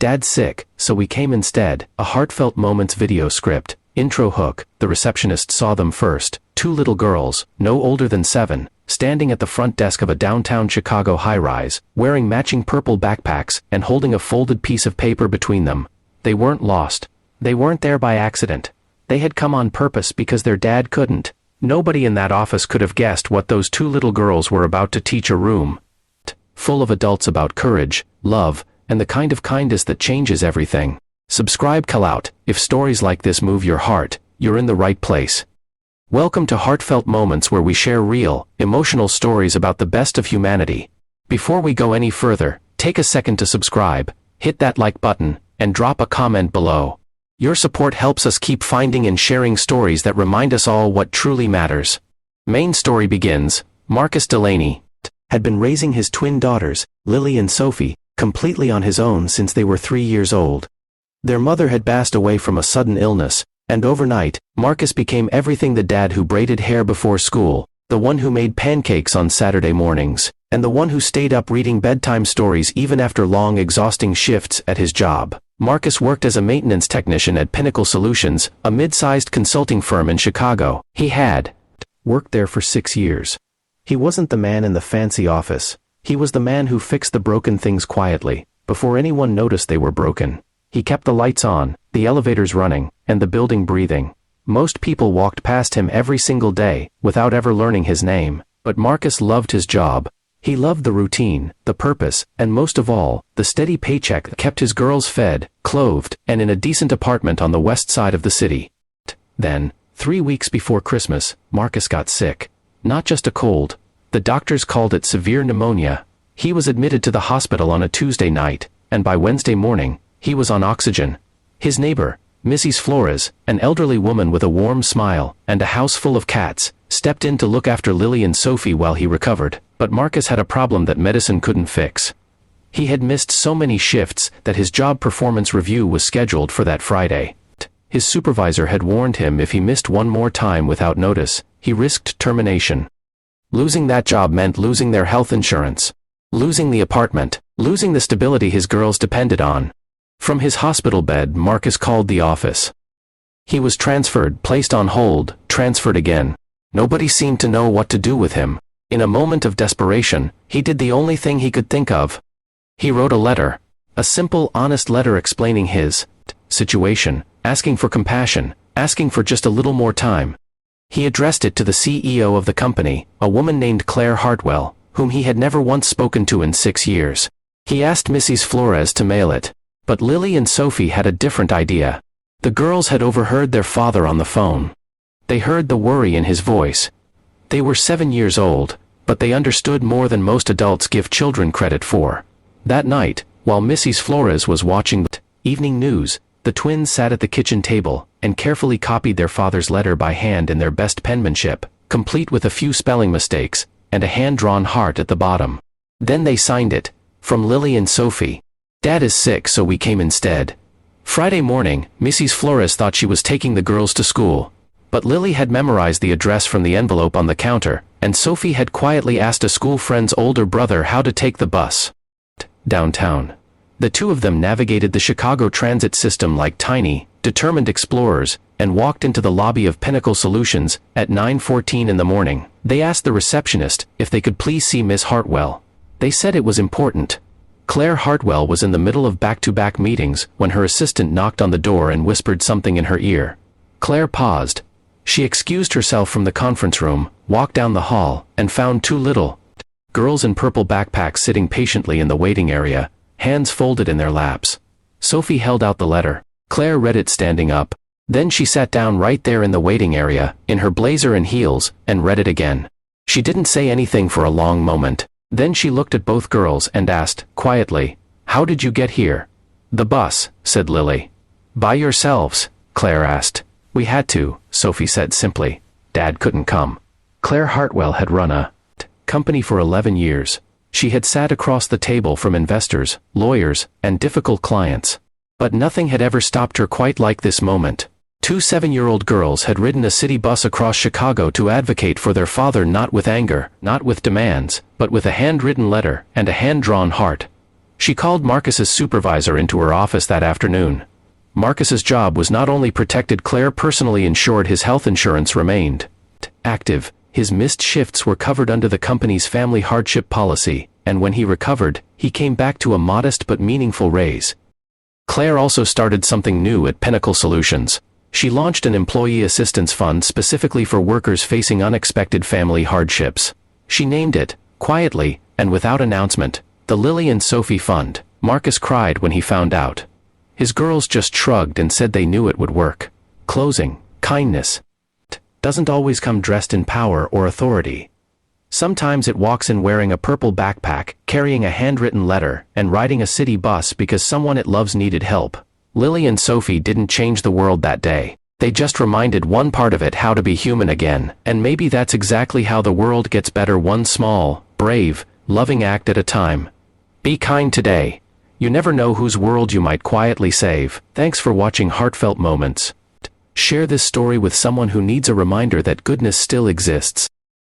Dad's sick, so we came instead. A Heartfelt Moments video script. Intro hook. The receptionist saw them first. Two little girls, no older than 7, standing at the front desk of a downtown Chicago high-rise, wearing matching purple backpacks and holding a folded piece of paper between them. They weren't lost. They weren't there by accident. They had come on purpose because their dad couldn't. Nobody in that office could have guessed what those two little girls were about to teach a room full of adults about courage, love, and the kind of kindness that changes everything. Subscribe out. If stories like this move your heart, you're in the right place. Welcome to Heartfelt Moments, where we share real, emotional stories about the best of humanity. Before we go any further, take a second to subscribe, hit that like button, and drop a comment below. Your support helps us keep finding and sharing stories that remind us all what truly matters. Main story begins. Marcus Delaney had been raising his twin daughters, Lily and Sophie, completely on his own since they were 3 years old. Their mother had passed away from a sudden illness, and overnight, Marcus became everything: the dad who braided hair before school, the one who made pancakes on Saturday mornings, and the one who stayed up reading bedtime stories even after long, exhausting shifts at his job. Marcus worked as a maintenance technician at Pinnacle Solutions, a mid-sized consulting firm in Chicago. He had worked there for 6 years. He wasn't the man in the fancy office. He was the man who fixed the broken things quietly, before anyone noticed they were broken. He kept the lights on, the elevators running, and the building breathing. Most people walked past him every single day, without ever learning his name, but Marcus loved his job. He loved the routine, the purpose, and most of all, the steady paycheck that kept his girls fed, clothed, and in a decent apartment on the west side of the city. Then, 3 weeks before Christmas, Marcus got sick. Not just a cold. The doctors called it severe pneumonia. He was admitted to the hospital on a Tuesday night, and by Wednesday morning, he was on oxygen. His neighbor, Mrs. Flores, an elderly woman with a warm smile and a house full of cats, stepped in to look after Lily and Sophie while he recovered. But Marcus had a problem that medicine couldn't fix. He had missed so many shifts that his job performance review was scheduled for that Friday. His supervisor had warned him if he missed one more time without notice, he risked termination. Losing that job meant losing their health insurance, losing the apartment, losing the stability his girls depended on. From his hospital bed, Marcus called the office. He was transferred, placed on hold, transferred again. Nobody seemed to know what to do with him. In a moment of desperation, he did the only thing he could think of. He wrote a letter. A simple, honest letter explaining his situation, asking for compassion, asking for just a little more time. He addressed it to the CEO of the company, a woman named Claire Hartwell, whom he had never once spoken to in 6 years. He asked Mrs. Flores to mail it. But Lily and Sophie had a different idea. The girls had overheard their father on the phone. They heard the worry in his voice. They were 7 years old, but they understood more than most adults give children credit for. That night, while Mrs. Flores was watching the evening news, the twins sat at the kitchen table and carefully copied their father's letter by hand in their best penmanship, complete with a few spelling mistakes and a hand-drawn heart at the bottom. Then they signed it, from Lily and Sophie. Dad is sick, so we came instead. Friday morning, Mrs. Flores thought she was taking the girls to school. But Lily had memorized the address from the envelope on the counter, and Sophie had quietly asked a school friend's older brother how to take the bus downtown. The two of them navigated the Chicago transit system like tiny, determined explorers, and walked into the lobby of Pinnacle Solutions at 9:14 in the morning. They asked the receptionist if they could please see Miss Hartwell. They said it was important. Claire Hartwell was in the middle of back-to-back meetings when her assistant knocked on the door and whispered something in her ear. Claire paused. She excused herself from the conference room, walked down the hall, and found two little girls in purple backpacks sitting patiently in the waiting area, hands folded in their laps. Sophie held out the letter. Claire read it standing up. Then she sat down right there in the waiting area, in her blazer and heels, and read it again. She didn't say anything for a long moment. Then she looked at both girls and asked, quietly, "How did you get here?" "The bus," said Lily. "By yourselves?" Claire asked. "We had to," Sophie said simply. "Dad couldn't come." Claire Hartwell had run a company for 11 years. She had sat across the table from investors, lawyers, and difficult clients. But nothing had ever stopped her quite like this moment. Two 7-year-old girls had ridden a city bus across Chicago to advocate for their father, not with anger, not with demands, but with a handwritten letter and a hand-drawn heart. She called Marcus's supervisor into her office that afternoon. Marcus's job was not only protected. Claire personally ensured his health insurance remained active. His missed shifts were covered under the company's family hardship policy, and when he recovered, he came back to a modest but meaningful raise. Claire also started something new at Pinnacle Solutions. She launched an employee assistance fund specifically for workers facing unexpected family hardships. She named it, quietly, and without announcement, the Lily and Sophie Fund. Marcus cried when he found out. His girls just shrugged and said they knew it would work. Closing, kindness doesn't always come dressed in power or authority. Sometimes it walks in wearing a purple backpack, carrying a handwritten letter, and riding a city bus because someone it loves needed help. Lily and Sophie didn't change the world that day. They just reminded one part of it how to be human again, and maybe that's exactly how the world gets better, one small, brave, loving act at a time. Be kind today. You never know whose world you might quietly save. Thanks for watching Heartfelt Moments. Share this story with someone who needs a reminder that goodness still exists.